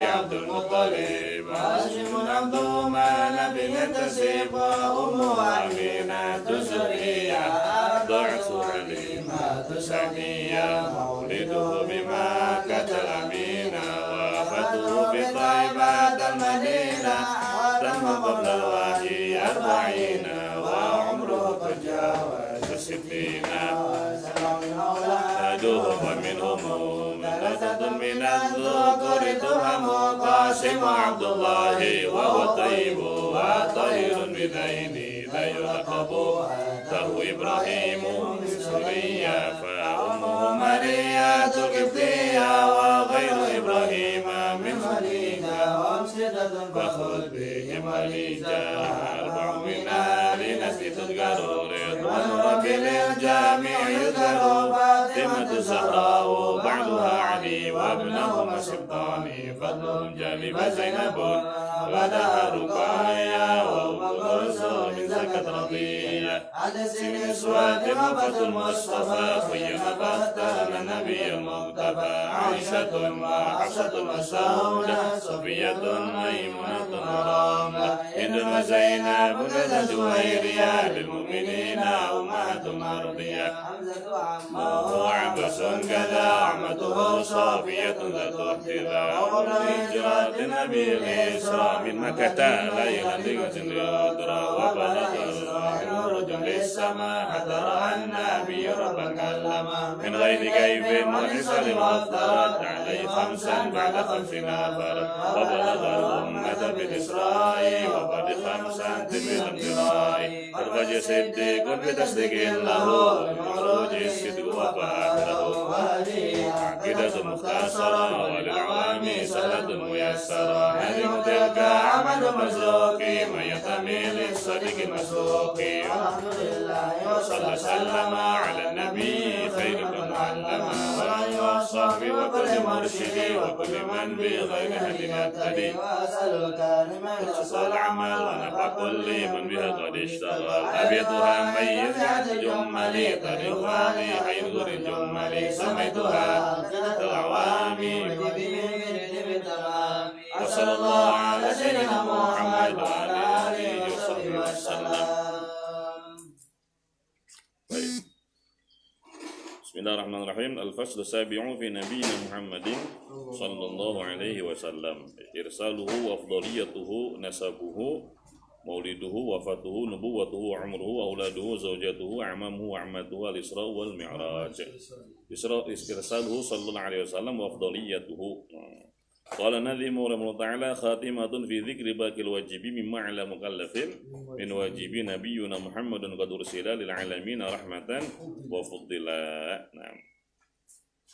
عبد المطلب هاشم عبد مناف ينتسب وأمه أمينة سرية ضعت حليمة سعدية مولده بمكة الأمينة وفاته بطيبة المدينة تم قبل الوحي 40 وعمره قد جاوز 60 أحدهم ومنهم ثلاثة من الذكور تهم قاسم عبد الله وهو الطيب وطير بذين لا يلقب له إبراهيم من سوريا فأمه مرية القبطية وغير إبراهيم من خديجة وأمسدة فخذ بهم وليجا 4 من آل نسل تذكر رضوان ربي للجميع يذكر فاطمة الزهراء بعدها علي وابنهما سبطان فضلهم جانب زينب بعدها رقية وأم كلثوم زكت رضية عدد سن سواد غفة المصطفى خيما فاخترنا النبي المقتفى عائشة وحفصة وسودة صفية ميمونة ورملة هند وزينب وكذا جويرية للمؤمنين أمهات مرضية حمزة عباس كذا عمته صافية ذات احتذاء قبل هجرة النبي الإسراء من مكة ليلا لغزرة وبلغ رجل للسماء حتى رأى النبي ربا كلما من غير كيف وحسن وافترت عليه 5 بعد 50 فرد وبلغ الأمة بالإسراء وقد 5 بالابتراء خرج صديق بتصديق له بمخرج الصدق وفاته عقيدة مختصرة وللعوام سهلة ميسرة هذه تلك عمل مرزوقي من ينتمي للصديق مسروقي والحمد لله وصلى وسلم على النبي خير من علم وآله وصحبه وكل مرشد وكل من بغير هدي يهتدي وأسأل الكريم يحصل العمل ونفع كل من بها قد اشتغل أبيتها ميز عن الجمل طريق غالي حين ذر الجمل سميتها العوامي وصلى الله على سيدنا محمد وعلى آله وصحبه وسلم. Bismillahirrahmanirrahim. Al-faslu sabi'u fi nabiyyina Muhammadin sallallahu alaihi wasallam. Irsaluhu wa afdaliyatuhu nasabuhu mauliduhu wafatuhu nubuwatuhu umruhu auladuhu zawjatuhu amamuhu wa ammatuhu al-isra wal mi'raj. Irsaluhu sallallahu alaihi wasallam wa afdaliyatuhu. Qala nadhimu rahimahullah ta'ala khatimatun fi dhikri baqil wajibi mimma ala mukallafin min wajibi nabiyyuna Muhammadun qad ursila lil alamin rahmatan wa fuddila.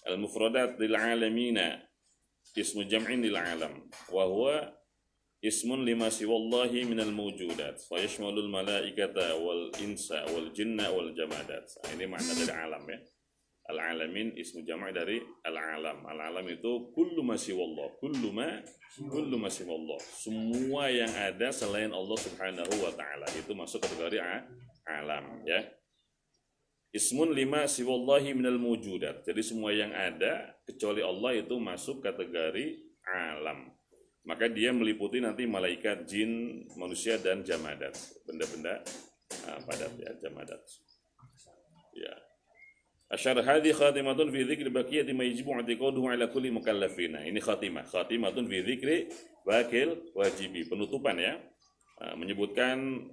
Al-mufradat lil alamin ismu jam'in lil alam wa huwa ismun lima siwallahi minal mawjudat fa yashmalul malaikata wal insa wal jinna wal jamadat. Ini makna dari alam ya. Al-alamin ismu jama' dari al-alam. Al-alam itu kullu ma siwallah, kullu ma siwallah. Semua yang ada selain Allah Subhanahu wa taala itu masuk kategori alam ya. Ismun lima siwallahi minal mawjudat. Jadi semua yang ada kecuali Allah itu masuk kategori alam. Maka dia meliputi nanti malaikat, jin, manusia dan jamadat. Benda-benda padat ya, jamadat. Ya. Asyar hadhi khatimatun fi dzikri baqiyati ma yajibu i'tiqaduhu ala kulli mukallafin. Ini khatimatun fi dzikri baqil wajibi, penutupan ya. Menyebutkan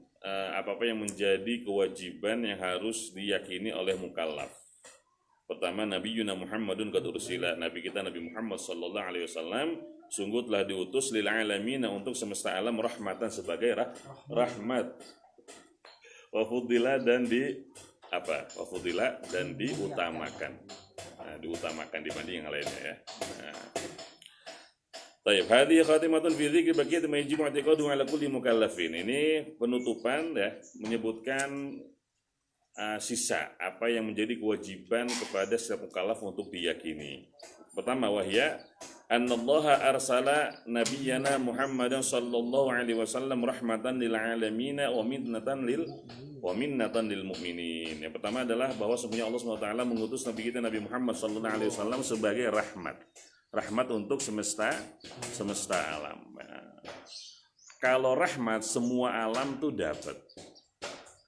apa-apa yang menjadi kewajiban yang harus diyakini oleh mukallaf. Pertama, Nabiyuna Muhammadun qad ursila. Nabi kita Nabi Muhammad sallallahu alaihi wasallam sungguh telah diutus lil alamin untuk semesta alam rahmatan sebagai rahmat. Wa fuddila dan diutamakan. Diutamakan dibanding yang lainnya ya. Baik, hadhihi khatimatun fi dzikri baqiyati ma yajibu i'tiqaduhu ala kulli mukallafin. Ini penutupan ya, menyebutkan sisa apa yang menjadi kewajiban kepada setiap mukallaf untuk diyakini. Pertama, wahya annallaha arsala nabiyyana Muhammadan sallallahu alaihi wasallam rahmatan lil alamin wa minnatan lil mu'minin. Yang pertama adalah bahwa sebenarnya Allah SWT mengutus Nabi kita Nabi Muhammad sallallahu alaihi wasallam sebagai rahmat. rahmat untuk semesta alam. Nah, kalau rahmat semua alam tuh dapat.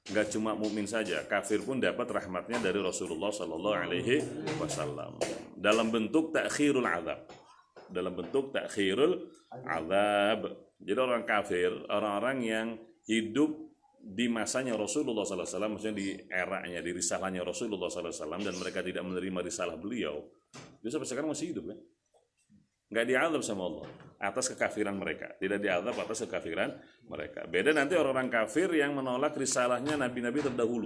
Enggak cuma mukmin saja, kafir pun dapat rahmatnya dari Rasulullah Sallallahu Alaihi Wasallam dalam bentuk takhirul azab, Jadi orang kafir, orang-orang yang hidup di masanya Rasulullah Sallallahu Alaihi Wasallam, maksudnya di eranya, di risalahnya Rasulullah Sallallahu Alaihi Wasallam, dan mereka tidak menerima risalah beliau, dia sampai sekarang masih hidup kan? Nggak diazab sama Allah atas kekafiran mereka, tidak diazab atas kekafiran mereka. Beda nanti orang-orang kafir yang menolak risalahnya nabi-nabi terdahulu.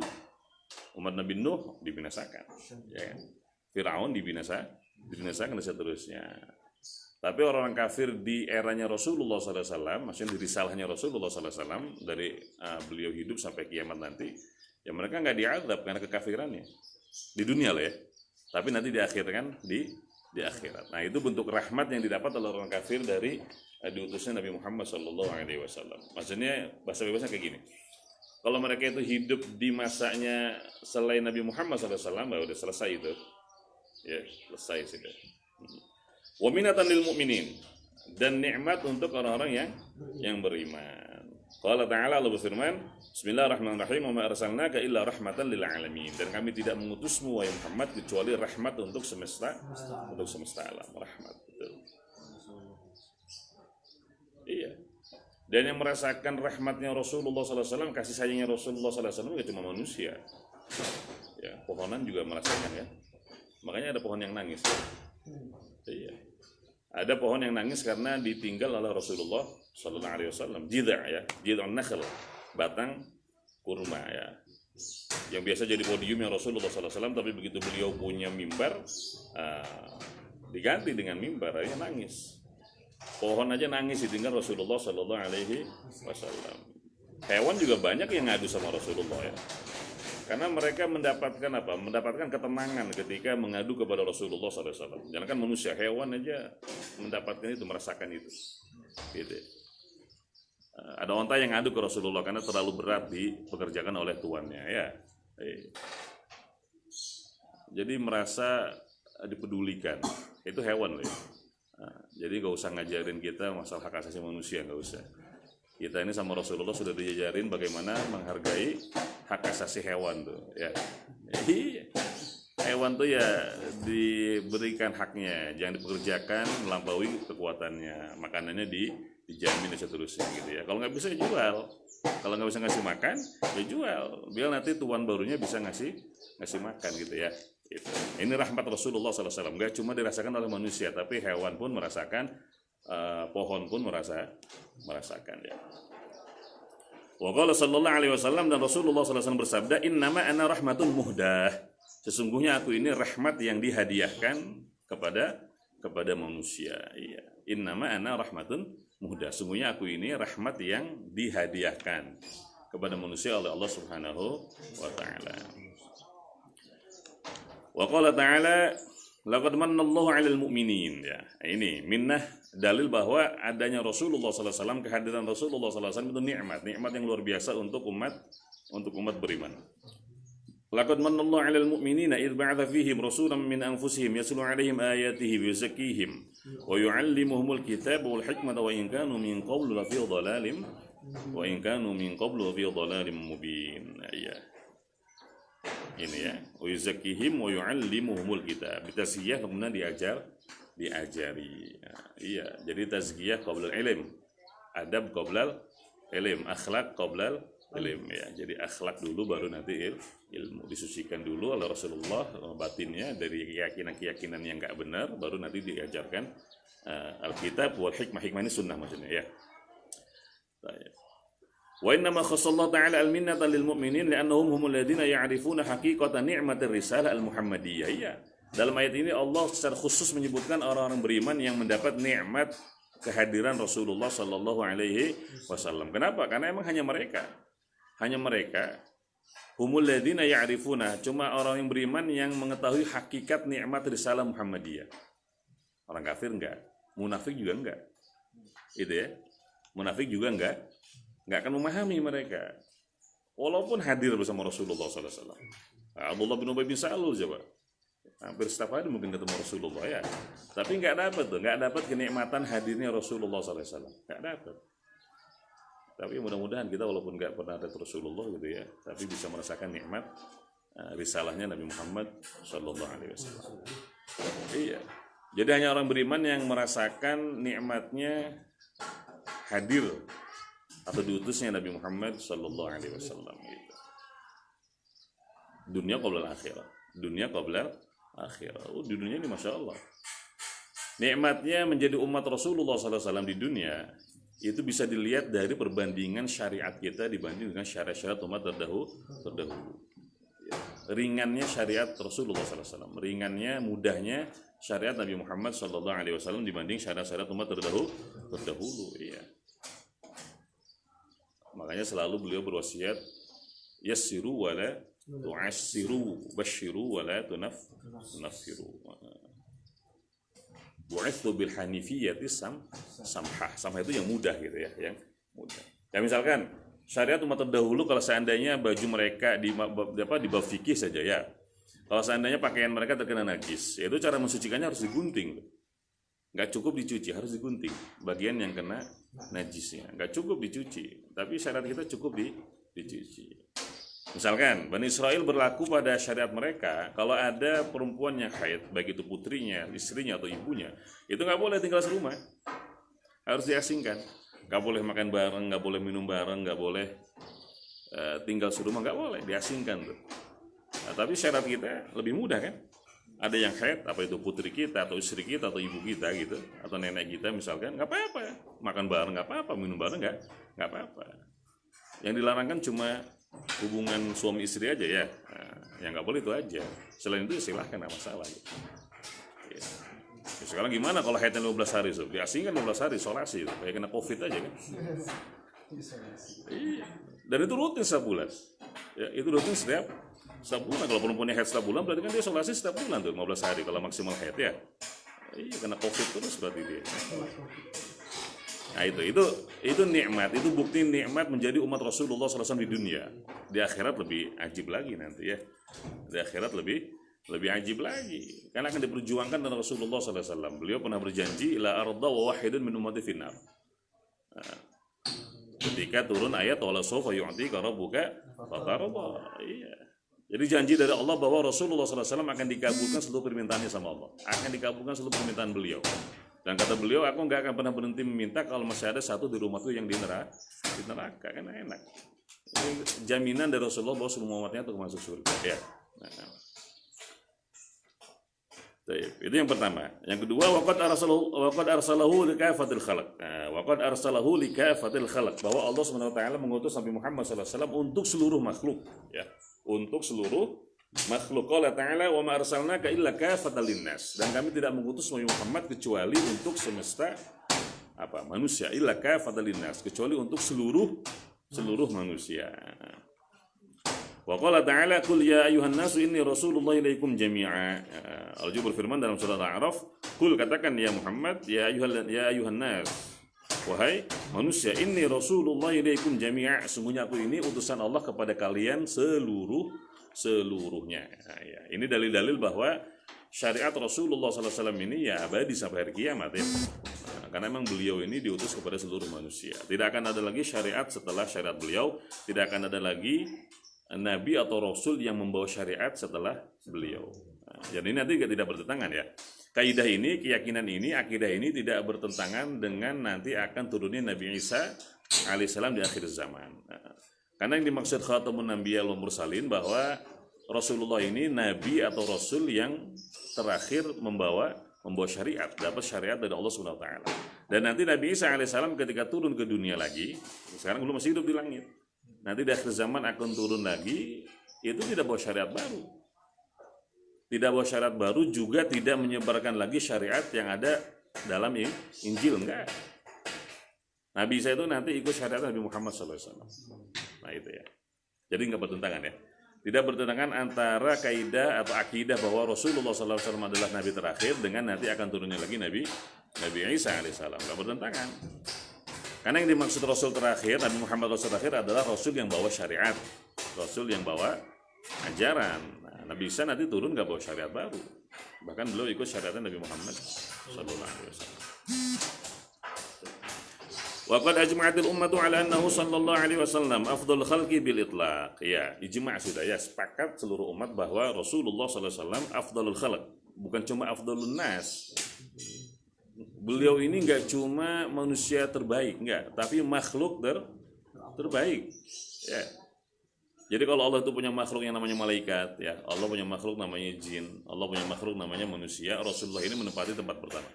Umat Nabi Nuh dibinasakan, ya kan? Firaun dibinasakan dan seterusnya. Tapi orang-orang kafir di eranya Rasulullah SAW, maksudnya di risalahnya Rasulullah SAW, dari beliau hidup sampai kiamat nanti, ya mereka nggak diazab karena kekafirannya di dunia lah ya. Tapi nanti di akhir kan di akhirat. Nah, itu bentuk rahmat yang didapat oleh orang kafir dari diutusnya Nabi Muhammad SAW. Maksudnya bahasa bebasnya kayak gini. Kalau mereka itu hidup di masanya selain Nabi Muhammad SAW, udah selesai itu. Ya, selesai sudah. Wa minatan lil mu'minin, dan nikmat untuk orang-orang yang beriman. Qala ta'ala, Allah berfirman, Bismillahirrahmanirrahim, wa ma arsalnaka illa rahmatan lil alamin. Dan kami tidak mengutusmu wahai Muhammad kecuali rahmat untuk semesta alam, rahmat. Betul. Iya. Dan yang merasakan rahmatnya Rasulullah SAW, kasih sayangnya Rasulullah SAW itu cuma manusia. Ya, pohonan juga merasakan ya. Makanya ada pohon yang nangis. Iya. Ada pohon yang nangis karena ditinggal oleh Rasulullah Sallallahu Alaihi Wasallam. Jidha ya, jidha nakhl, batang kurma ya. Yang biasa jadi podiumnya Rasulullah Sallallahu Alaihi Wasallam, tapi begitu beliau punya mimbar, diganti dengan mimbar, ya nangis. Pohon aja nangis ditinggal Rasulullah Sallallahu Alaihi Wasallam. Hewan juga banyak yang ngadu sama Rasulullah ya. Karena mereka mendapatkan apa? Mendapatkan ketenangan ketika mengadu kepada Rasulullah SAW. Jangan kan manusia, hewan aja mendapatkan itu, merasakan itu. Gitu. Ada onta yang ngadu ke Rasulullah karena terlalu berat dipekerjakan oleh tuannya. Ya. Jadi merasa dipedulikan. Itu hewan loh. Ya. Jadi gak usah ngajarin kita masalah hak asasi manusia, gak usah. Kita ini sama Rasulullah sudah diajarin bagaimana menghargai hak asasi hewan tuh ya. Hewan tuh ya diberikan haknya, jangan dipekerjakan melampaui kekuatannya, makanannya dijamin dan seterusnya gitu ya. Kalau nggak bisa jual, kalau nggak bisa ngasih makan ya jual, biar nanti tuan barunya bisa ngasih makan gitu ya. Gitu. Ini rahmat Rasulullah SAW, nggak cuma dirasakan oleh manusia, tapi hewan pun merasakan. Pohon pun merasakan ya. Wa qala sallallahu alaihi wasallam, dan Rasulullah SAW bersabda, innama ana rahmatun muhdah. Sesungguhnya aku ini rahmat yang dihadiahkan kepada manusia. Iya. Innama ana rahmatun muhdah. Sesungguhnya aku ini rahmat yang dihadiahkan kepada manusia oleh Allah Subhanahu wa taala. Wa qala ta'ala, laqad manallahu 'alal mu'minin ya. Ini minnah, dalil bahwa adanya Rasulullah SAW, kehadiran Rasulullah SAW itu nikmat yang luar biasa untuk umat beriman. Laqad manallahu 'alal mu'minina idz ba'atha fihim rasulan min anfusihim yatlu 'alaihim ayatihi wa yuzakkihim wa yu'allimuhumul kitaba wal hikmata wa in kanu min qablu lafi dhalalim mubin. Ya. Ini ya, wa yuzakkihim wa yu'allimuhumul kitab. Tazkiyah kemudian diajari. Iya, jadi tazkiyah qablal ilm, adab qablal ilm, akhlak qablal ilm ya. Jadi akhlak dulu baru nanti ilmu. Disucikan dulu oleh Rasulullah batinnya dari keyakinan yang enggak benar, baru nanti diajarkan alkitab wal hikmah. Hikmah ini sunnah maksudnya ya. Baik. Wa inna ma khassallahu ta'ala al-minnata lil mu'minin li'annahum humul ladzina ya'rifuna haqiqatan ni'matir risalah al-muhammadiyah. Iya. Dalam ayat ini Allah secara khusus menyebutkan orang-orang beriman yang mendapat nikmat kehadiran Rasulullah sallallahu alaihi wasallam. Kenapa? Karena emang hanya mereka humul ladzina ya'rifuna, cuma orang yang beriman yang mengetahui hakikat nikmat risalah Muhammadiyah. Orang kafir enggak, munafik juga enggak. Itu ya. Munafik juga enggak akan memahami mereka walaupun hadir bersama Rasulullah SAW. Abdullah bin Ubay bin Salul coba, hampir setiap hari mungkin ketemu Rasulullah ya. Tapi nggak dapat kenikmatan hadirnya Rasulullah SAW, nggak dapat. Tapi mudah-mudahan kita walaupun nggak pernah ada Rasulullah gitu ya, tapi bisa merasakan nikmat risalahnya Nabi Muhammad SAW. Iya. Jadi hanya orang beriman yang merasakan nikmatnya hadir atau diutusnya Nabi Muhammad SAW. Gitu. Dunia qabla akhirah. Dunia qabla akhirah. Di dunia ini Masya Allah. Nikmatnya menjadi umat Rasulullah SAW di dunia itu bisa dilihat dari perbandingan syariat kita dibanding dengan syariat umat terdahulu. Ringannya syariat Rasulullah SAW, ringannya, mudahnya syariat Nabi Muhammad SAW dibanding syariat umat terdahulu. Iya. Makanya selalu beliau berwasiat, yassiru wala tu'assiru, basyiru wala tunaffiru. Bu'ithu bil hanifiyyati samhah. Samhah itu yang mudah gitu ya, yang mudah. Ya misalkan syariat umat terdahulu kalau seandainya baju mereka di bab fikih saja ya. Kalau seandainya pakaian mereka terkena najis, yaitu cara mensucikannya harus digunting. Nggak cukup dicuci, harus digunting bagian yang kena najisnya. Nggak cukup dicuci, tapi syariat kita cukup dicuci. Misalkan Bani Israel berlaku pada syariat mereka, kalau ada perempuan yang haid, baik itu putrinya, istrinya atau ibunya, itu nggak boleh tinggal serumah, harus diasingkan. Nggak boleh makan bareng, nggak boleh minum bareng, nggak boleh tinggal serumah, nggak boleh, diasingkan tuh. Nah, tapi syariat kita lebih mudah kan? Ada yang haid, apa itu putri kita atau istri kita atau ibu kita gitu, atau nenek kita misalkan, nggak apa-apa, makan bareng nggak apa-apa, minum bareng nggak apa-apa. Yang dilarangkan cuma hubungan suami istri aja ya, yang nggak boleh itu aja. Selain itu silahkan, nggak masalah. Gitu. Ya. Sekarang gimana kalau haidnya 15 hari, so? Diasingkan 15 hari, isolasi, kayak kena COVID aja kan? Iya. Dan itu rutin setiap bulan. Ya, itu rutin setiap bulan. Kalau perempuannya haid setiap bulan, berarti kan dia isolasi setiap bulan tuh 15 hari kalau maksimal haid ya. Iya, kena COVID terus berarti dia. Nah itu nikmat, itu bukti nikmat menjadi umat Rasulullah SAW di dunia. Di akhirat lebih ajib lagi nanti ya. Di akhirat lebih ajib lagi. Karena akan diperjuangkan dengan Rasulullah SAW. Beliau pernah berjanji, la arda wa wahidun min ummati finnar. Ketika turun ayat wala sawfa yu'tika rabbuka fatarda. Iya. Jadi janji dari Allah bahwa Rasulullah SAW akan dikabulkan seluruh permintaannya sama Allah. Akan dikabulkan seluruh permintaan beliau. Dan kata beliau, aku nggak akan pernah berhenti meminta kalau masih ada satu di rumahku yang di neraka. Kan enak. Ini jaminan dari Rasulullah bahwa semua umatnya itu masuk surga. Ya. Nah. Itu yang pertama. Yang kedua, waqad arsalahu likafatil khalq. Waqad arsalahu likafatil khalq, bahwa Allah SWT mengutus Nabi Muhammad SAW untuk seluruh makhluk, ya. Untuk seluruh makhluk. Qala ta'ala, wa ma arsalnaka illa kafatan linnas. Dan kami tidak mengutus Nabi Muhammad kecuali untuk semesta manusia, illa kafatan linnas, kecuali untuk seluruh manusia. Wa qala ta'ala, qul ya ayuhan nasu inni rasulullah ilaikum jami'a. Allah berfirman dalam surah Al-A'raf, qul, katakan ya Muhammad, ya ayuhan nas, wahai manusia, inni rasulullah ilaikum jami'a, sungguhnya aku ini utusan Allah kepada kalian seluruhnya. Nah, ya. Ini dalil-dalil bahwa syariat Rasulullah SAW ini ya abadi sampai hari kiamat ya. Karena memang beliau ini diutus kepada seluruh manusia. Tidak akan ada lagi syariat setelah syariat beliau. Tidak akan ada lagi nabi atau rasul yang membawa syariat setelah beliau. Nah, jadi ini nanti tidak bertentangan ya. Kaidah ini, keyakinan ini, akidah ini tidak bertentangan dengan nanti akan turunnya Nabi Isa alaihissalam di akhir zaman. Nah, karena yang dimaksud khatamun nabiyyin wal mursalin bahwa Rasulullah ini nabi atau rasul yang terakhir membawa syariat, dapat syariat dari Allah SWT. Dan nanti Nabi Isa alaihissalam ketika turun ke dunia lagi, sekarang belum masih hidup di langit. Nanti di akhir zaman akan turun lagi, itu tidak bawa syariat baru. Tidak bawa syariat baru, juga tidak menyebarkan lagi syariat yang ada dalam Injil, enggak. Nabi Isa itu nanti ikut syariat Nabi Muhammad SAW. Nah itu ya. Jadi nggak bertentangan ya. Tidak bertentangan antara kaidah atau akidah bahwa Rasulullah SAW adalah Nabi terakhir dengan nanti akan turunnya lagi Nabi Isa alaihissalam. Nggak bertentangan. Karena yang dimaksud Rasul terakhir, Nabi Muhammad Rasul terakhir adalah Rasul yang bawa syariat. Rasul yang bawa ajaran. Nah, Nabi Isa nanti turun nggak bawa syariat baru. Bahkan beliau ikut syariat Nabi Muhammad sallallahu alaihi wasallam. Wa qad ajma'atil ummatu ala annahu sallallahu alaihi wasallam afdhalul khalqi bil itlaq. Ya, ijma' sudah ya, sepakat seluruh umat bahwa Rasulullah sallallahu alaihi wasallam afdhalul khalq, bukan cuma afdhalun nas. Beliau ini enggak cuma manusia terbaik, enggak, tapi makhluk terbaik. Ya. Jadi kalau Allah itu punya makhluk yang namanya malaikat, ya, Allah punya makhluk namanya jin, Allah punya makhluk namanya manusia, Rasulullah ini menempati tempat pertama.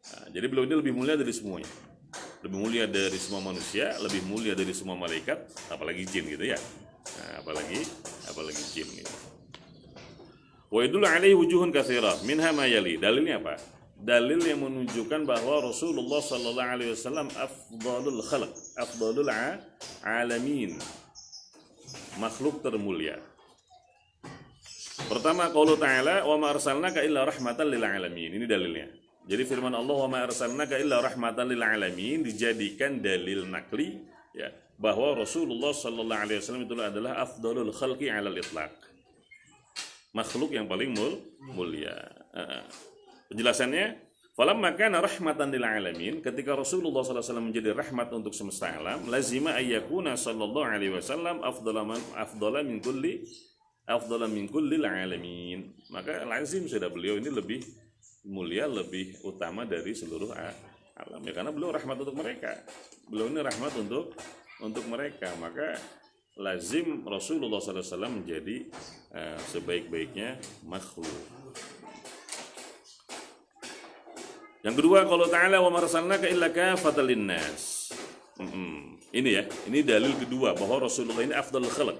Nah, jadi beliau ini lebih mulia dari semuanya. Lebih mulia dari semua manusia, lebih mulia dari semua malaikat, apalagi jin gitu ya. Nah, apalagi jin gitu. Wa yadullu alaihi wujuhun katsirah, minha ma yali. Dalilnya apa? Dalil yang menunjukkan bahwa Rasulullah sallallahu alaihi wasallam afdhalul khalq, afdhalul alamin. Makhluk termulia. Pertama, qaulu ta'ala, "Wa ma arsalnaka illa rahmatan lil alamin." Ini dalilnya. Jadi firman Allah, "Wa ma arsalnaka illa rahmatan lil alamin" dijadikan dalil nakli ya, bahwa Rasulullah sallallahu alaihi wasallam itu adalah afdhalul khalqi 'alal itlaq. Makhluk yang paling mulia. Penjelasannya, falamma kana rahmatan lil alamin, ketika Rasulullah sallallahu alaihi wasallam menjadi rahmat untuk semesta alam, lazima ayyakuna sallallahu alaihi wasallam afdhala min kulli alamin. Maka lazim sudah beliau ini lebih mulia, lebih utama dari seluruh alam ya, karena beliau rahmat untuk mereka. Beliau ini rahmat untuk mereka, maka lazim Rasulullah SAW menjadi sebaik-baiknya makhluk. Yang kedua, kalau ta'ala wa marsalnaka illa kafatan linnas. Ini ya, ini dalil kedua bahwa Rasulullah ini afdhalul khalq.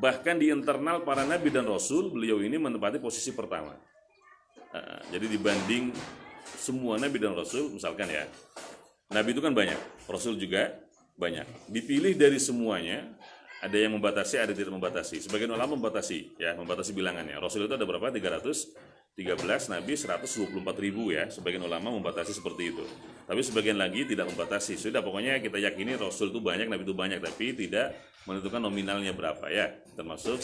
Bahkan di internal para nabi dan rasul, beliau ini menempati posisi pertama. Jadi dibanding semua nabi dan rasul, misalkan ya, nabi itu kan banyak, rasul juga banyak. Dipilih dari semuanya, ada yang membatasi, ada yang tidak membatasi. Sebagian ulama membatasi, ya, membatasi bilangannya. Rasul itu ada berapa? 313, nabi 124.000 ya. Sebagian ulama membatasi seperti itu. Tapi sebagian lagi tidak membatasi. Sudah, pokoknya kita yakini rasul itu banyak, nabi itu banyak, tapi tidak menentukan nominalnya berapa ya. Termasuk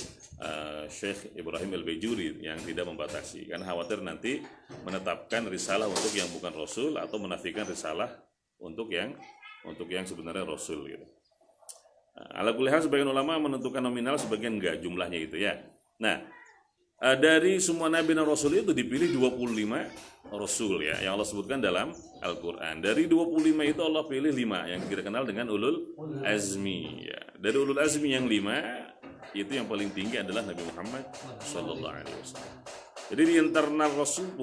Syekh Ibrahim Al-Bajuri yang tidak membatasi. Karena khawatir nanti menetapkan risalah untuk yang bukan rasul atau menafikan risalah untuk yang sebenarnya rasul gitu. Ala kulli hal, sebagian ulama menentukan nominal, sebagian enggak, jumlahnya itu ya. Nah, dari semua nabi dan rasul itu dipilih 25 rasul ya, yang Allah sebutkan dalam Al-Qur'an. Dari 25 itu Allah pilih 5 yang kita kenal dengan ulul azmi ya. Dari ulul azmi yang 5 itu yang paling tinggi adalah Nabi Muhammad sallallahu alaihi wasallam. Jadi di internal rasul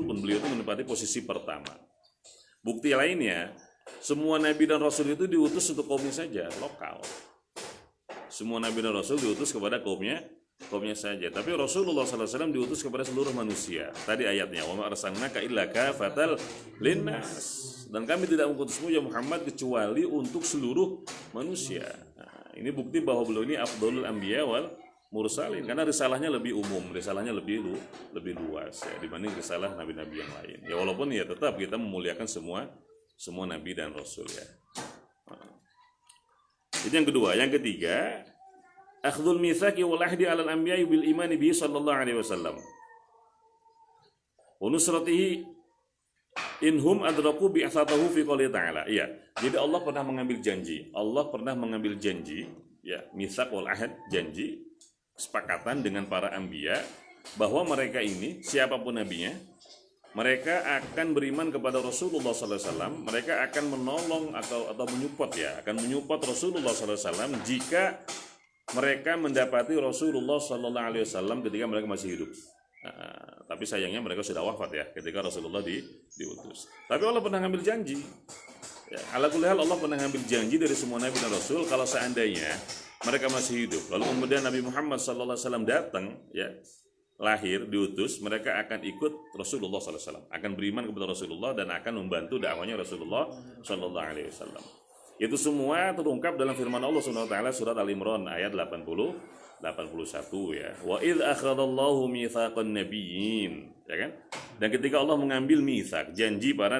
pun beliau itu menempati posisi pertama. Bukti lainnya, semua nabi dan rasul itu diutus untuk kaumnya saja, lokal. Semua nabi dan rasul diutus kepada kaumnya saja. Tapi Rasulullah SAW diutus kepada seluruh manusia. Tadi ayatnya, wa ma arsalnaka illa kafatal linnas. Dan kami tidak mengutusmu ya Muhammad kecuali untuk seluruh manusia. Nah, ini bukti bahwa beliau ini afdhalul anbiya wal mursalin, karena risalahnya lebih umum, risalahnya lebih luas ya, dibanding risalah nabi-nabi yang lain. Ya walaupun ya tetap kita memuliakan semua nabi dan rasul ya. Itu yang kedua. Yang ketiga, akhdhul mitsaqi wal ahdi 'alal anbiya'i bil imani bihi sallallahu alaihi wasallam. Wa nusratihi inhum adraku bi'atsatahu fi qouli ta'ala. Iya. Jadi Allah pernah mengambil janji ya, mitsaq wal ahd, janji kesepakatan dengan para anbiya bahwa mereka ini siapapun nabinya, mereka akan beriman kepada Rasulullah SAW, mereka akan menolong atau menyupport ya, akan menyupport Rasulullah SAW jika mereka mendapati Rasulullah SAW ketika mereka masih hidup. Tapi sayangnya mereka sudah wafat ya ketika Rasulullah diutus. Tapi Allah pernah ngambil janji. Ya, ala kulli hal Allah pernah ngambil janji dari semua nabi dan rasul kalau seandainya mereka masih hidup, lalu kemudian Nabi Muhammad SAW datang, ya, lahir, diutus, mereka akan ikut Rasulullah SAW, akan beriman kepada Rasulullah dan akan membantu dakwahnya Rasulullah SAW. Itu semua terungkap dalam firman Allah SWT surat Al-Imran ayat 81 ya. Wa idz akhadallahu mitsaqan nabiyyin, ya kan? Dan ketika Allah mengambil mitsaq, janji para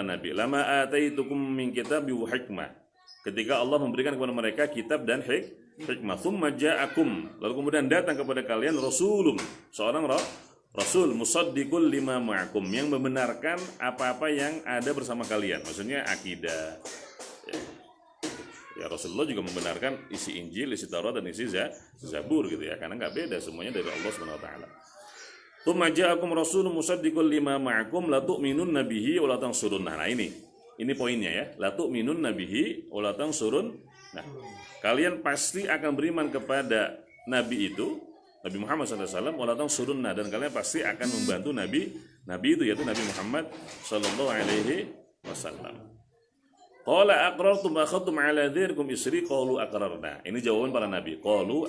nabi, lama ataitukum min kitabi wa hikmah. Ketika Allah memberikan kepada mereka kitab dan hikmah. Tsumma ja'akum, lalu kemudian datang kepada kalian rasulun, seorang rasul musaddiqul lima ma'akum, yang membenarkan apa-apa yang ada bersama kalian. Maksudnya akidah. Ya, Rasulullah juga membenarkan isi Injil, isi Taurat dan isi Zabur gitu ya, karena nggak beda, semuanya dari Allah Subhanahu wa taala. Tsumma ja'akum rasulun musaddiqul lima ma'akum la tu'minunna bihi wa la tansurunna. Nah, ini poinnya ya. La tu'minunna bihi wa la tansurun. Nah, kalian pasti akan beriman kepada nabi itu, Nabi Muhammad SAW, wa la tansurunna, dan kalian pasti akan membantu nabi itu, yaitu Nabi Muhammad sallallahu alaihi wasallam. Qala aqrartum akhadtum ala dzirkum isri qalu aqrarna. Ini jawaban para nabi. Qalu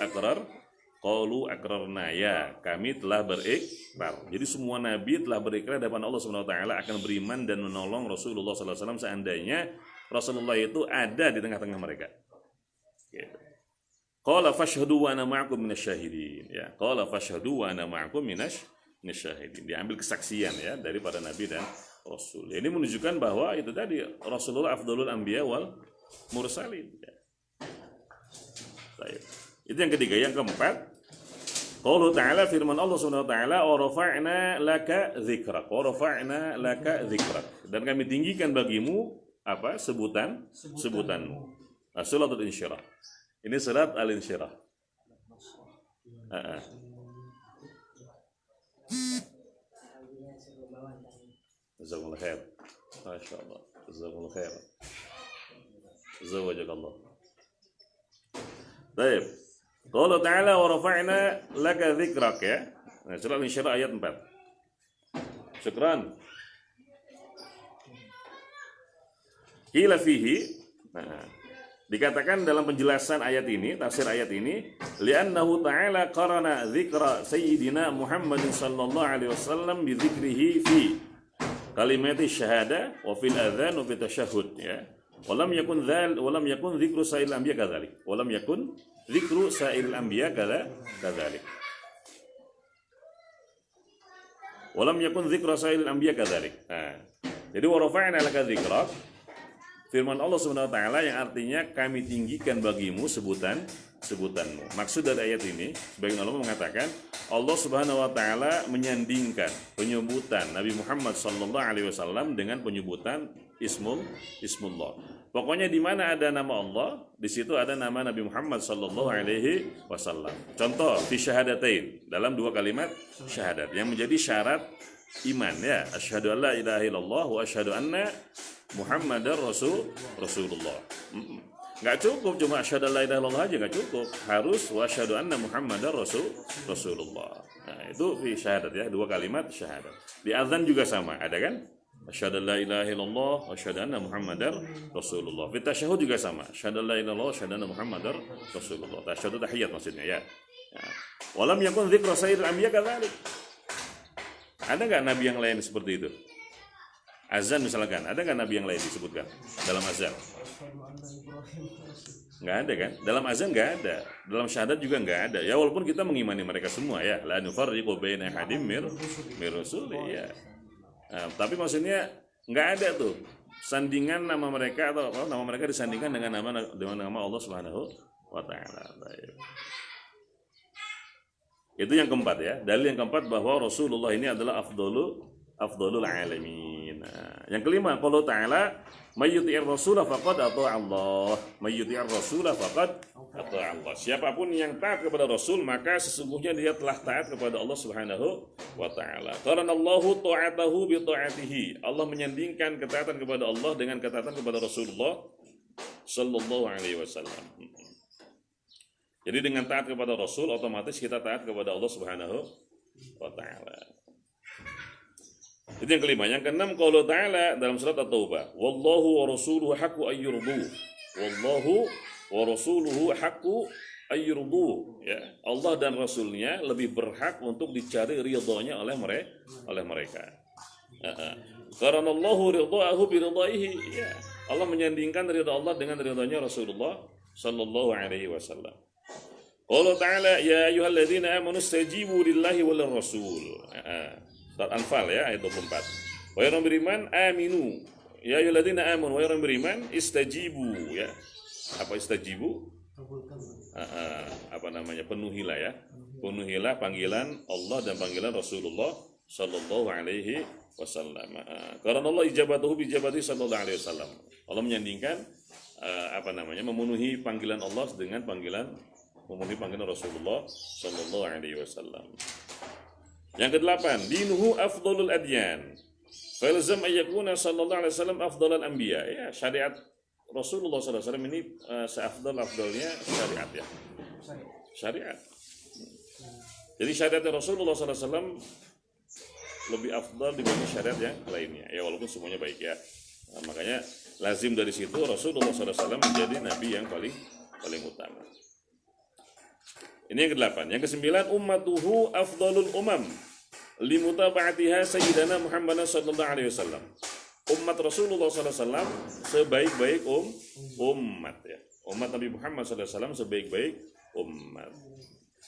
aqrarna, ya, kami telah berikrar. Jadi semua nabi telah berikrar di hadapan Allah Subhanahu wa taala akan beriman dan menolong Rasulullah sallallahu alaihi wasallam seandainya Rasulullah itu ada di tengah-tengah mereka. Gitu. Qala fashhadu wa ana ma'akum minasyahidin. Ya, qala fashhadu wa ana ma'akum minasyahidin. Diambil kesaksian ya dari para nabi dan Rasul. Ini menunjukkan bahwa itu tadi Rasulullah afdalul anbiya wal mursalin. Ya. Baik. Itu yang ketiga. Yang keempat, qaulu ta'ala, firman Allah Subhanahu wa taala, wa rafa'na laka dzikrak. Wa rafa'na laka dzikrak. Dan kami tinggikan bagimu apa? Sebutanmu. Nah, suratul Insyirah. Ini surat Al-Insyirah. Jazakumullah khair. Masyaallah. Jazakumullah khair. Jazakallah. Baik. Qala ta'ala wa rafa'na laka dzikrak ya. Nah, surah Al-Insyirah ayat 4. Syukran. Qila fihi. Nah, dikatakan dalam penjelasan ayat ini, tafsir ayat ini, li'annahu ta'ala qarana dzikra sayyidina Muhammadin sallallahu alaihi wasallam bi dzikrihi fi kalimati syahada wa fil adzan wa fit tasyahhud ya. Walam yakun dzikru sa'il anbiya kadzalik. Walam yakun dzikru sa'il anbiya kadzalik. Walam yakun dzikru sa'il anbiya kadzalik. Nah, jadi wa rafa'na laka dzikrak, firman Allah Subhanahu wa taala yang artinya kami tinggikan bagimu sebutanmu. Maksud dari ayat ini, sebagian ulama mengatakan Allah Subhanahu wa taala menyandingkan penyebutan Nabi Muhammad sallallahu alaihi wasallam dengan penyebutan Ismullah. Pokoknya di mana ada nama Allah, di situ ada nama Nabi Muhammad sallallahu alaihi wasallam. Contoh fi syahadatain, dalam dua kalimat syahadat yang menjadi syarat iman ya, asyhadu alla ilaha illallah wa asyhadu anna Muhammadar Rasulullah. Nggak cukup cuma asyhadu alla ilaha illallah aja, nggak cukup. Harus wa asyhadu anna Muhammadar Rasulullah. Nah, itu fi syahadat ya, dua kalimat syahadat. Di azan juga sama, ada kan? Asyhadu alla ilaha illallah wa asyhadu anna Muhammadar Rasulullah. Fi tasyahhud juga sama. Asyhadu alla ilaha illallah wa asyhadu anna Muhammadar Rasulullah. Tasyahhud tahiyat maksudnya ya. Walam yakun dzikra sayyidil anbiya kadzalik. Ada nggak nabi yang lain seperti itu? Azan misalkan, ada nggak nabi yang lain disebutkan dalam azan? Nggak ada kan? Dalam azan nggak ada, dalam syahadat juga nggak ada. Ya walaupun kita mengimani mereka semua ya, la nufarriqu baina ahadim mir rusuli ya. Nah, tapi maksudnya nggak ada tuh sandingan nama mereka atau nama mereka disandingkan dengan nama Allah Subhanahu wa taala. Itu yang keempat ya. Dalil yang keempat bahwa Rasulullah ini adalah afdalul alamin. Nah, yang kelima, qaulu ta'ala may yuti'ir rasula faqad ata'a Allah. May yuti'ir rasula faqad ata'a Allah. Siapapun yang taat kepada Rasul, maka sesungguhnya dia telah taat kepada Allah Subhanahu wa taala. Qarana Allahu ta'atahu bi ta'atihi. Allah menyandingkan ketaatan kepada Allah dengan ketaatan kepada Rasulullah sallallahu alaihi wasallam. Jadi dengan taat kepada Rasul, otomatis kita taat kepada Allah Subhanahu wa ta'ala. Itu yang kelima. Yang keenam, qaulu ta'ala dalam surat At-Taubah, wallahu wa rasuluhu haqqu ayyurduh. Wallahu wa rasuluhu haqqu ayyurduh. Ya, Allah dan Rasulnya lebih berhak untuk dicari ridhonya oleh mereka. Karena Allahu ridhahu bi ridhaihi. Ya, Allah menyandingkan ridha Allah dengan ridhonya Rasulullah sallallahu alaihi wasallam. Allah Ta'ala, ya ayyuhalladzina amanu istajibu lillahi wal rasul. Surat Anfal ya, ayat 24. Wahai orang beriman, aminu. Ya ayyuhalladzina amanu, wahai orang beriman, istajibu ya. Apa istajibu? Penuhilah ya. Penuhilah panggilan Allah dan panggilan Rasulullah sallallahu alaihi wasallam. Karena Allah ijabatuhu bi ijabati sallallahu alaihi wasallam. Allah menyandingkan memenuhi panggilan Allah dengan memenuhi panggilan Rasulullah sallallahu alaihi wasallam. Yang kedelapan, dinuhu afdhalul adyan. Falzam ayyakuna sallallahu alaihi wasallam afdhalul anbiya. Ya, syariat Rasulullah sallallahu alaihi wasallam ini seafdal-afdalnya syariat ya. Syariat. Jadi syariat Rasulullah sallallahu alaihi wasallam lebih afdal dibanding syariat yang lainnya. Ya walaupun semuanya baik ya. Nah, makanya lazim dari situ Rasulullah sallallahu alaihi wasallam menjadi nabi yang paling utama. Ini yang kedelapan. Yang kesembilan, ummatuhu afdalul umam limutaba'atiha sayyidina Muhammad sallallahu alaihi wasallam. Umat Rasulullah sallallahu alaihi wasallam sebaik-baik umat ya. Umat Nabi Muhammad sallallahu alaihi wasallam sebaik-baik umat.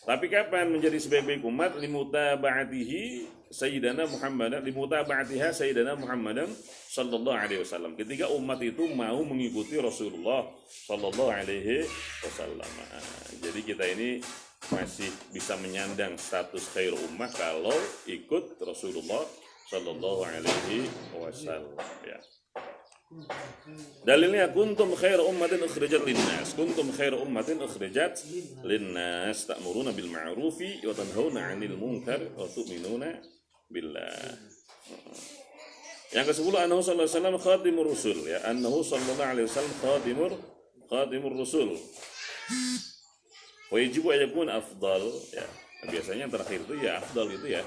Tapi kapan menjadi sebaik-baik umat? Limutaba'atihi sayyidina Muhammad, limutaba'atiha sayyidina Muhammad sallallahu alaihi wasallam. Ketika umat itu mau mengikuti Rasulullah sallallahu alaihi wasallam. Jadi kita ini masih bisa menyandang status khair ummah kalau ikut Rasulullah sallallahu alaihi wasallam ya. Dalilnya kuntum khair ummatin ukhrijat linnas. Kuntum khair ummatin ukhrijat linnas ta'muruna bil ma'rufi wa tanhauna 'anil munkar wa tu'minuna billah. Yang ke-10, annahu sallallahu alaihi wasallam khatimur rusul ya. Annahu sallallahu alaihi wasallam khatimur rusul. Wa yajibu an yakun afdal ya. Biasanya yang terakhir itu ya afdal itu ya.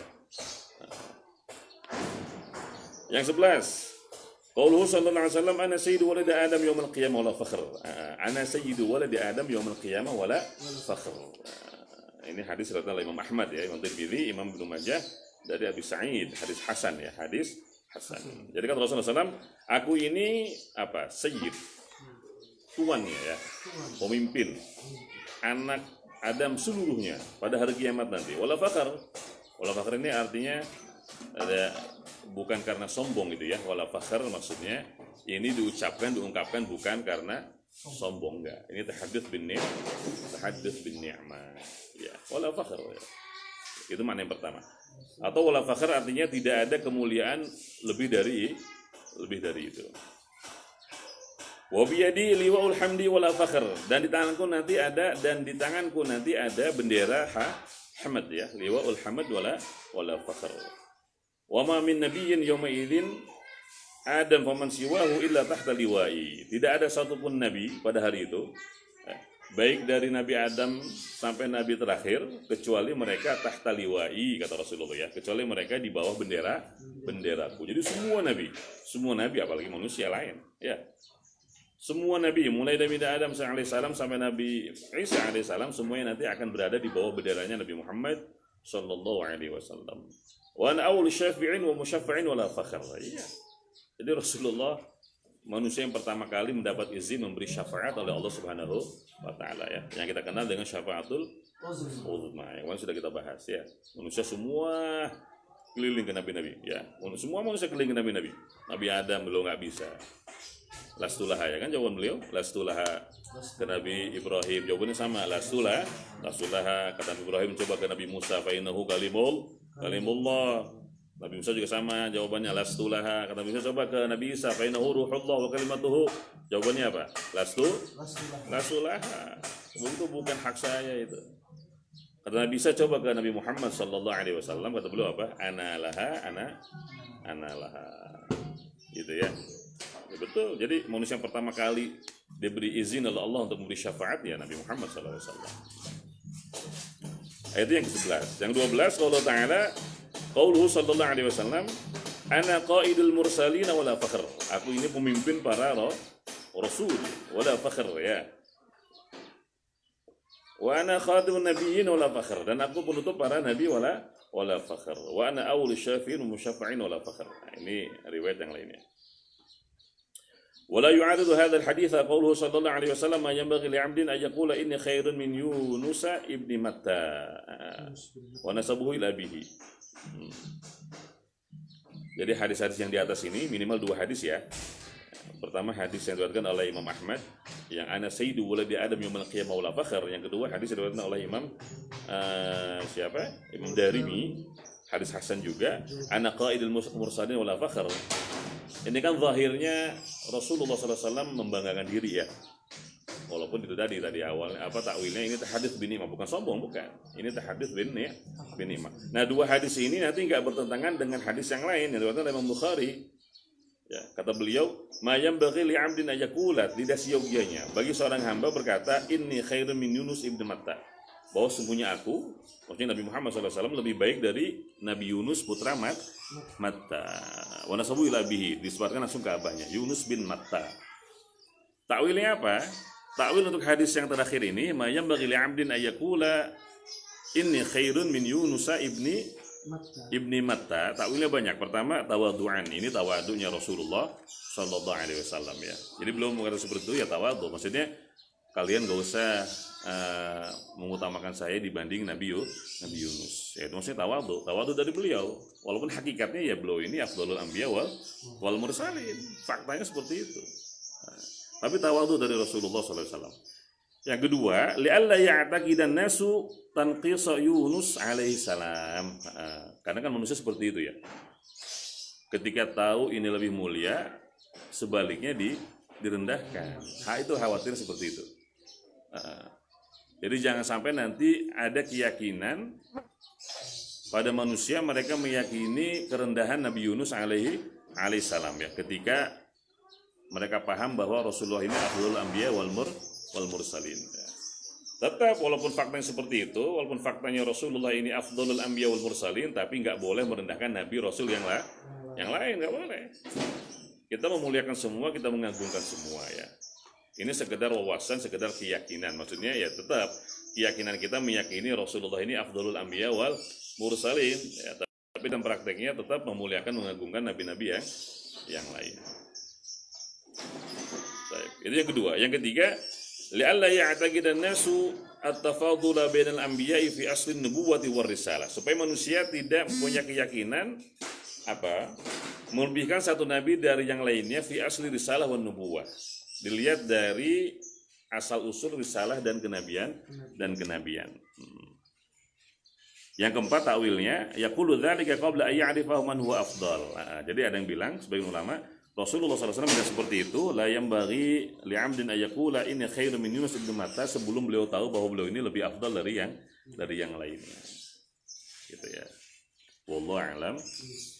Yang 11, qauluhu sallallahu alaihi wasallam ana sayyidu waladi adam yaumil qiyamah wala fakhr. Ana sayyidu waladi adam yaumil qiyamah wala fakhr. Ini hadis riwayat Imam Ahmad ya, Imam Tirmidzi, Imam Ibnu Majah dari Abi Sa'id, hadis hasan ya, hadis hasan. Jadi kan Rasulullah SAW, aku ini apa? Sayyid. Tuannya ya, pemimpin anak Adam seluruhnya pada hari kiamat nanti. Wala fakhr. Wala fakhr ini artinya ada bukan karena sombong gitu ya. Wala fakhr maksudnya ini diungkapkan bukan karena sombong enggak. Ini tahadduts bin ni'mah. Ya, wala fakhr. Ya. Itu makna yang pertama. Atau wala fakhr artinya tidak ada kemuliaan lebih dari itu. Wa biyadi liwa'ul hamdi wala fakhr. Dan di tanganku nanti ada bendera hamd ya, liwa'ul hamd wala fakhr. Wa ma min nabiyyin yawma idzin adam faman siwahu illa tahta liwa'i. Tidak ada satupun nabi pada hari itu, baik dari Nabi Adam sampai Nabi terakhir, kecuali mereka tahta liwa'i, kata Rasulullah ya, kecuali mereka di bawah benderaku. Jadi semua nabi apalagi manusia lain ya. Semua nabi mulai dari Nabi Adam alaihissalam sampai Nabi Isa alaihissalam semuanya nanti akan berada di bawah benderanya Nabi Muhammad sallallahu alaihi wasallam. Wa ana awwal syafi'in wa musyaffa'in wala fakhr. Iya. Jadi Rasulullah manusia yang pertama kali mendapat izin memberi syafaat oleh Allah Subhanahu wa taala ya. Yang kita kenal dengan syafaatul uzma. Yang sudah kita bahas ya. Manusia semua keliling ke nabi-nabi ya. Semua manusia keliling ke nabi-nabi. Nabi Adam belum enggak bisa. Lastulaha ya kan jawaban beliau, lastulaha ke Nabi Ibrahim, jawabannya sama, lastulaha kata Nabi Ibrahim, coba ke Nabi Musa, fa innahu kalimullah. Nabi Musa juga sama jawabannya, lastulaha. Kata Nabi Musa, coba ke Nabi Isa, fa innahu ruhullah wa kalimatuhu. Jawabannya apa? Lastulaha. Itu bukan hak saya itu. Kata Nabi Isa, coba ke Nabi Muhammad sallallahu alaihi wasallam, kata beliau apa? Ana laha. Gitu ya. Ya, betul. Jadi manusia yang pertama kali diberi izin oleh Allah untuk memberi syafaat ya Nabi Muhammad SAW. Itu yang ke-11. Yang 12, qauluhu ta'ala, qauluhu sallallahu alaihi wasallam, ana qaidul mursalin wala fakhr. Aku ini pemimpin para rasul wala fakhr ya. Wa ana khatimun nabiyyin wala fakhr. Dan aku penutup para nabi wala fakhr. Wa ana awwalus syafi'in wa musyaffa'in wala fakhr. Ini riwayat yang lainnya. ولا يعارض هذا الحديث قوله صلى الله عليه وسلم ما ينبغي لعبد أن يقول إني خير من يونس ابن متى ونسبه إلى أبيه. Jadi hadis-hadis yang di atas ini minimal 2 hadis ya. Pertama hadis yang diriwayatkan oleh Imam Ahmad yang ana sayyidu waladi Adam yaumil qiyamah wala fakhr. Yang kedua hadis yang diriwayatkan oleh Imam Imam Darimi, hadis hasan juga, ana qaidul mursalin wala fakhr. Ini kan zahirnya Rasulullah SAW membanggakan diri ya. Walaupun itu tadi awalnya takwilnya ini tahadits bin ni'mah, bukan sombong, bukan. Ini tahadits bin ni'mah. Nah, dua hadis ini nanti enggak bertentangan dengan hadis yang lain yang diriwayatkan oleh Imam Bukhari. Ya, kata beliau, "Mayam bagi li 'abdin ayakulat", lidah siogianya bagi seorang hamba berkata, "Inni khairun min Yunus ibn Matta", bahwa sungguhnya aku, maksudnya Nabi Muhammad SAW lebih baik dari Nabi Yunus putra Matta. Wa nasabu ila bihi, disebutkan langsung ke abahnya, Yunus bin Matta. Takwilnya apa? Takwil untuk hadis yang terakhir ini, mayam bagi li 'abdin ayakula inni khairun min Yunus ibni Matta. Takwilnya banyak. Pertama, tawadu'an. Ini tawadu'nya Rasulullah sallallahu alaihi wasallam ya. Jadi belum mengatakan seperti itu ya tawadu. Maksudnya kalian gak usah mengutamakan saya dibanding Nabi Yunus. Ya, itu maksudnya tawadu dari beliau. Walaupun hakikatnya ya beliau ini afdhalul anbiya wal mursalin. Faktanya seperti itu. Tapi tawadu dari Rasulullah SAW. Yang kedua, li'alla ya'taqidan nasu tanqisa Yunus alaihi salam. Karena kan manusia seperti itu ya. Ketika tahu ini lebih mulia, sebaliknya direndahkan. Itu khawatir seperti itu. Jadi jangan sampai nanti ada keyakinan pada manusia, mereka meyakini kerendahan Nabi Yunus alaihi salam ya, ketika mereka paham bahwa Rasulullah ini afdhalul anbiya wal mursalin ya. Tetap walaupun faktanya seperti itu, walaupun faktanya Rasulullah ini afdhalul anbiya wal mursalin, tapi nggak boleh merendahkan Nabi Rasul yang lain, nggak boleh. Kita memuliakan semua, kita mengagungkan semua ya. Ini sekedar wawasan, sekedar keyakinan. Maksudnya ya tetap keyakinan kita meyakini Rasulullah ini afdhalul anbiya wal mursalin ya, tapi dalam prakteknya tetap memuliakan, mengagungkan nabi-nabi yang lain. Baik, itu yang kedua. Yang ketiga, li'alla ya'taqidan nasu at-tafadula bainal anbiya'i fi asli nubuwati war risalah. Supaya manusia tidak punya keyakinan melebihkan satu nabi dari yang lainnya fi asli risalah wan nubuwah. Dilihat dari asal usul risalah dan kenabian. Yang keempat takwilnya, yaqulu dzalika qabla ay ya'rifa man huwa afdal. Jadi ada yang bilang sebagian ulama, Rasulullah SAW tidak seperti itu, la yambaghi li'amdin ayaqula inni khairu min Yunus ibn Matta, sebelum beliau tahu bahwa beliau ini lebih afdal dari yang lainnya. Gitu ya. Wallahu a'lam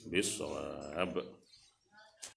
bishawab.